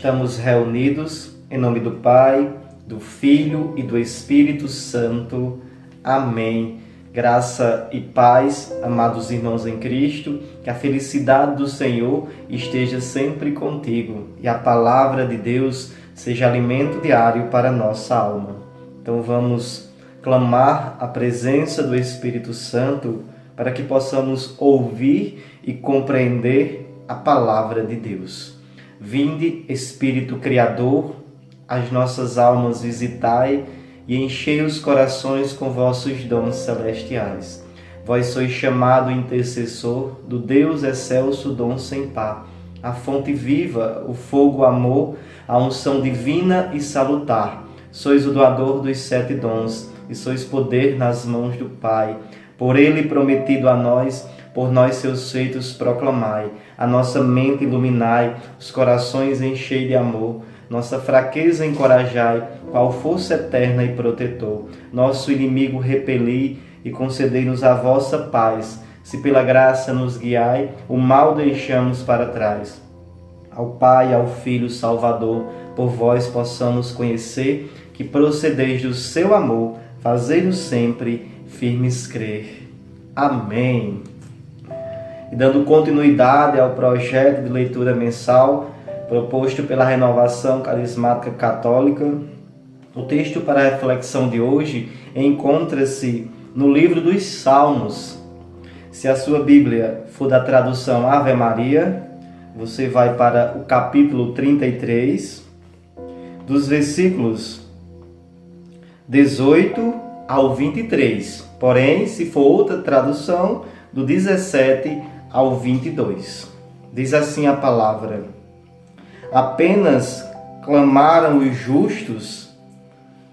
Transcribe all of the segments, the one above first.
Estamos reunidos em nome do Pai, do Filho e do Espírito Santo. Amém. Graça e paz, amados irmãos em Cristo, que a felicidade do Senhor esteja sempre contigo e a palavra de Deus seja alimento diário para a nossa alma. Então vamos clamar a presença do Espírito Santo para que possamos ouvir e compreender a palavra de Deus. Vinde, Espírito Criador, as nossas almas visitai e enchei os corações com vossos dons celestiais. Vós sois chamado intercessor do Deus excelso dom sem par, a fonte viva, o fogo amor, a unção divina e salutar. Sois o doador dos 7 dons e sois poder nas mãos do Pai. Por ele prometido a nós, por nós seus feitos proclamai, a nossa mente iluminai, os corações enchei de amor, nossa fraqueza encorajai, qual força eterna e protetor. Nosso inimigo repeli e concedei-nos a vossa paz. Se pela graça nos guiai, o mal deixamos para trás. Ao Pai, ao Filho Salvador, por vós possamos conhecer que procedeis do seu amor, fazei-nos sempre firmes crer. Amém. E dando continuidade ao projeto de leitura mensal proposto pela Renovação Carismática Católica, o texto para a reflexão de hoje encontra-se no livro dos Salmos. Se a sua Bíblia for da tradução Ave Maria, você vai para o capítulo 33, dos versículos 18 ao 23. Porém, se for outra tradução, do 17 ao 22. Diz assim a palavra: apenas clamaram os justos,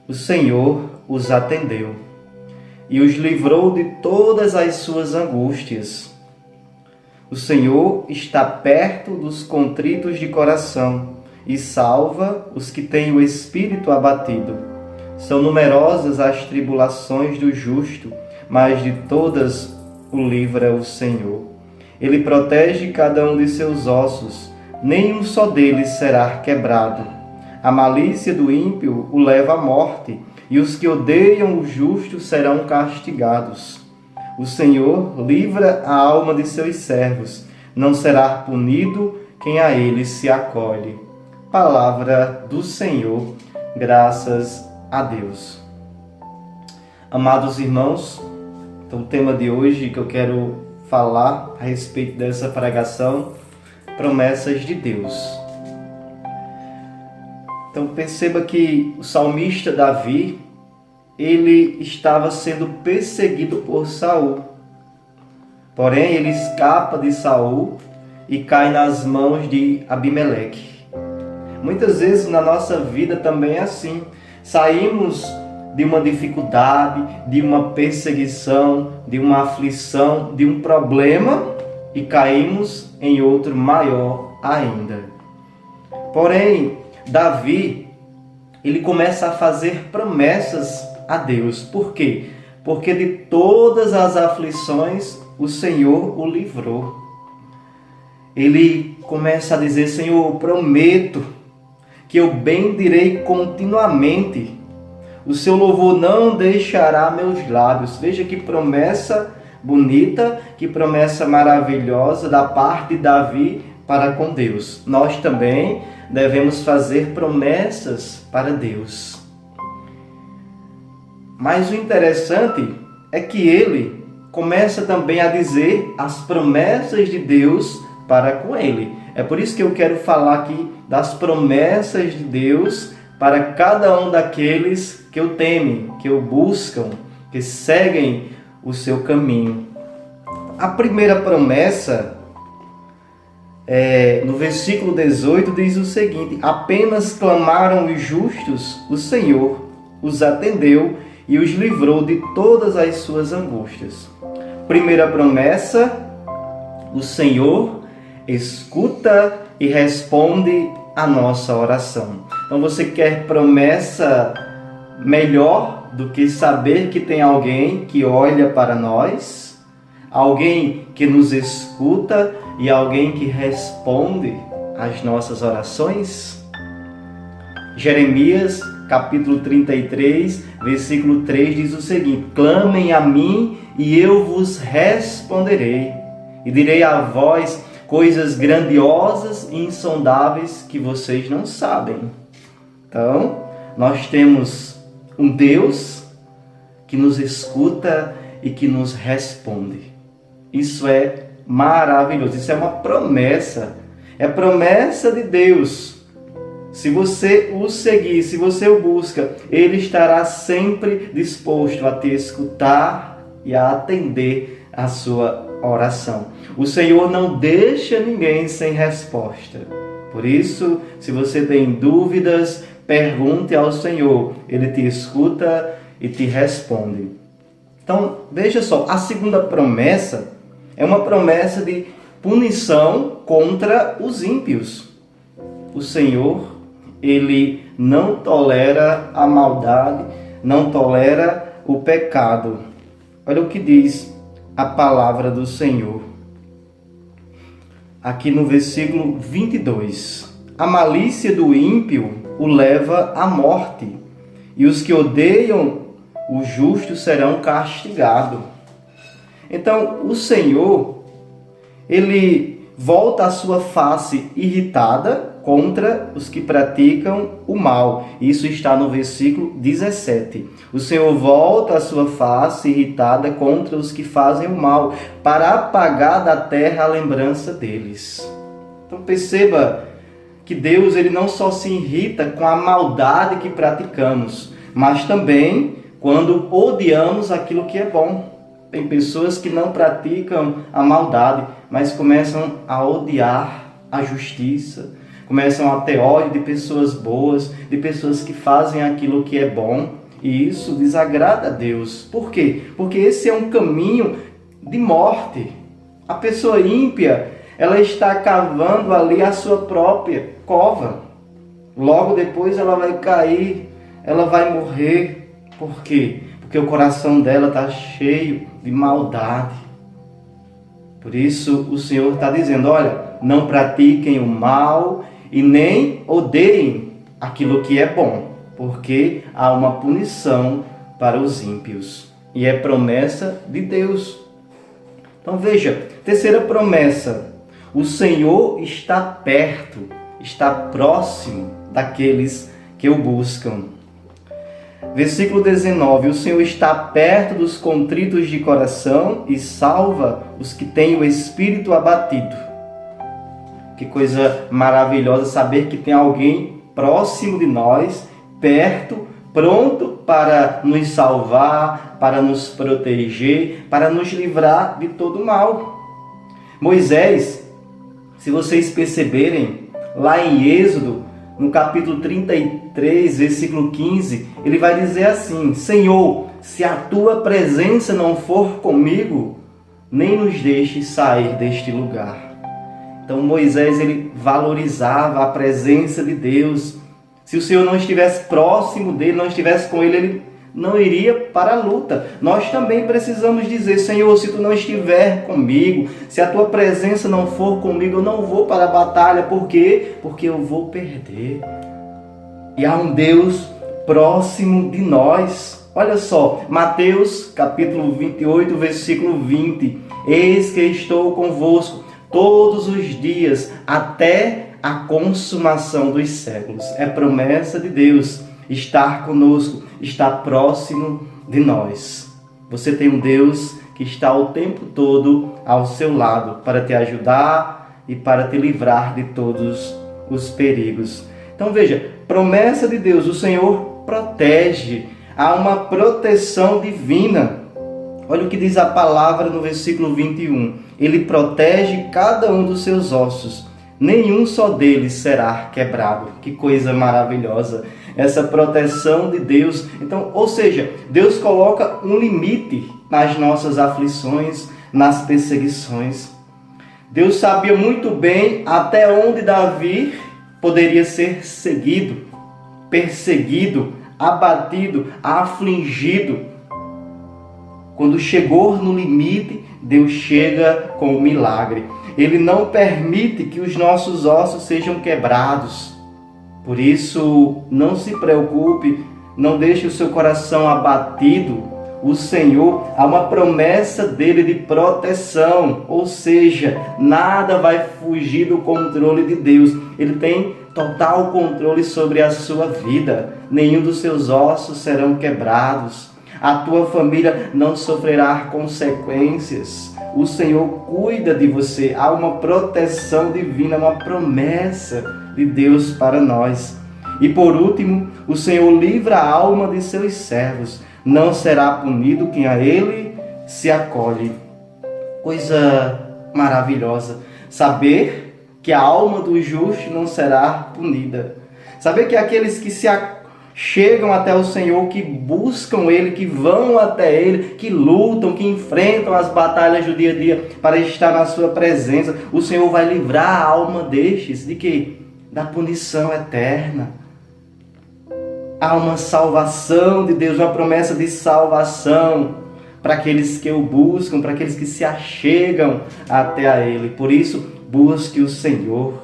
o Senhor os atendeu e os livrou de todas as suas angústias. O Senhor está perto dos contritos de coração e salva os que têm o espírito abatido. São numerosas as tribulações do justo, mas de todas o livra o Senhor. Ele protege cada um de seus ossos, nenhum só deles será quebrado. A malícia do ímpio o leva à morte, e os que odeiam o justo serão castigados. O Senhor livra a alma de seus servos, não será punido quem a ele se acolhe. Palavra do Senhor, graças a Deus. Amados irmãos, então o tema de hoje que eu quero falar a respeito dessa pregação, promessas de Deus. Então perceba que o salmista Davi, ele estava sendo perseguido por Saul. Porém, ele escapa de Saul e cai nas mãos de Abimeleque. Muitas vezes na nossa vida também é assim. Saímos de uma dificuldade, de uma perseguição, de uma aflição, de um problema e caímos em outro maior ainda. Porém, Davi, ele começa a fazer promessas a Deus. Por quê? Porque de todas as aflições o Senhor o livrou. Ele começa a dizer: Senhor, eu prometo que eu bendirei continuamente. O seu louvor não deixará meus lábios. Veja que promessa bonita, que promessa maravilhosa da parte de Davi para com Deus. Nós também devemos fazer promessas para Deus. Mas o interessante é que ele começa também a dizer as promessas de Deus para com ele. É por isso que eu quero falar aqui das promessas de Deus para cada um daqueles que o temem, que o buscam, que seguem o seu caminho. A primeira promessa, no versículo 18, diz o seguinte: apenas clamaram os justos, o Senhor os atendeu e os livrou de todas as suas angústias. Primeira promessa: o Senhor escuta e responde a nossa oração. Então você quer promessa melhor do que saber que tem alguém que olha para nós, alguém que nos escuta e alguém que responde às nossas orações? Jeremias, capítulo 33, versículo 3 diz o seguinte: clamem a mim e eu vos responderei, e direi a vós coisas grandiosas e insondáveis que vocês não sabem. Então, nós temos um Deus que nos escuta e que nos responde. Isso é maravilhoso, isso é uma promessa, é promessa de Deus. Se você o seguir, se você o busca, Ele estará sempre disposto a te escutar e a atender a sua oração. O Senhor não deixa ninguém sem resposta. Por isso, se você tem dúvidas, pergunte ao Senhor. Ele te escuta e te responde. Então, veja só, a segunda promessa é uma promessa de punição contra os ímpios. O Senhor, Ele não tolera a maldade, não tolera o pecado. Olha o que diz a palavra do Senhor. Aqui no versículo 22. A malícia do ímpio o leva à morte, e os que odeiam o justo serão castigados. Então, o Senhor, Ele volta a sua face irritada contra os que praticam o mal. Isso está no versículo 17. O Senhor volta a sua face irritada contra os que fazem o mal, para apagar da terra a lembrança deles. Então perceba que Deus, Ele não só se irrita com a maldade que praticamos, mas também quando odiamos aquilo que é bom. Tem pessoas que não praticam a maldade, mas começam a odiar a justiça, começam a ter ódio de pessoas boas, de pessoas que fazem aquilo que é bom, e isso desagrada a Deus. Por quê? Porque esse é um caminho de morte. A pessoa ímpia, ela está cavando ali a sua própria cova. Logo depois ela vai cair, ela vai morrer. Por quê? Porque o coração dela está cheio de maldade. Por isso o Senhor está dizendo, olha, não pratiquem o mal e nem odeiem aquilo que é bom, porque há uma punição para os ímpios. E é promessa de Deus. Então veja, terceira promessa, o Senhor está perto, está próximo daqueles que o buscam. Versículo 19, o Senhor está perto dos contritos de coração e salva os que têm o espírito abatido. Que coisa maravilhosa saber que tem alguém próximo de nós, perto, pronto para nos salvar, para nos proteger, para nos livrar de todo mal. Moisés, se vocês perceberem, lá em Êxodo, no capítulo 33, versículo 15, ele vai dizer assim, Senhor, se a tua presença não for comigo, nem nos deixe sair deste lugar. Então Moisés, ele valorizava a presença de Deus. Se o Senhor não estivesse próximo dele, não estivesse com ele, ele não iria para a luta. Nós também precisamos dizer, Senhor, se tu não estiver comigo, se a tua presença não for comigo, eu não vou para a batalha. Por quê? Porque eu vou perder. E há um Deus próximo de nós. Olha só, Mateus capítulo 28, versículo 20. Eis que estou convosco todos os dias, até a consumação dos séculos. É promessa de Deus estar conosco, estar próximo de nós. Você tem um Deus que está o tempo todo ao seu lado para te ajudar e para te livrar de todos os perigos. Então veja, promessa de Deus, o Senhor protege, há uma proteção divina. Olha o que diz a palavra no versículo 21. Ele protege cada um dos seus ossos, nenhum só deles será quebrado. Que coisa maravilhosa, essa proteção de Deus. Então, ou seja, Deus coloca um limite nas nossas aflições, nas perseguições. Deus sabia muito bem até onde Davi poderia ser seguido, perseguido, abatido, afligido. Quando chegou no limite, Deus chega com o milagre. Ele não permite que os nossos ossos sejam quebrados. Por isso, não se preocupe, não deixe o seu coração abatido. O Senhor, há uma promessa dele de proteção, ou seja, nada vai fugir do controle de Deus. Ele tem total controle sobre a sua vida. Nenhum dos seus ossos serão quebrados. A tua família não sofrerá consequências. O Senhor cuida de você. Há uma proteção divina, uma promessa de Deus para nós. E por último, o Senhor livra a alma de seus servos. Não será punido quem a Ele se acolhe. Coisa maravilhosa. Saber que a alma do justo não será punida. Saber que aqueles que chegam até o Senhor, que buscam Ele, que vão até Ele, que lutam, que enfrentam as batalhas do dia a dia para estar na sua presença, o Senhor vai livrar a alma destes de quê? Da punição eterna. Há uma salvação de Deus, uma promessa de salvação para aqueles que o buscam, para aqueles que se achegam até a Ele. Por isso, busque o Senhor,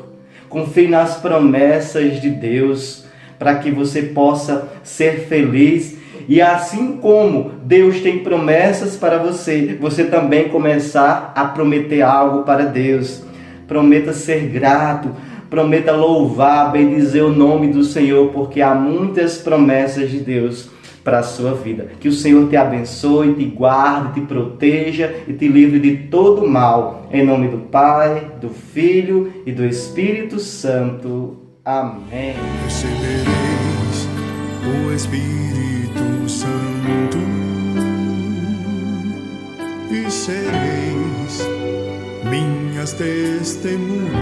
confie nas promessas de Deus, para que você possa ser feliz. E assim como Deus tem promessas para você, você também começar a prometer algo para Deus. Prometa ser grato, prometa louvar, bendizer o nome do Senhor, porque há muitas promessas de Deus para a sua vida. Que o Senhor te abençoe, te guarde, te proteja e te livre de todo mal. Em nome do Pai, do Filho e do Espírito Santo. Amém. Recebereis o Espírito Santo e sereis minhas testemunhas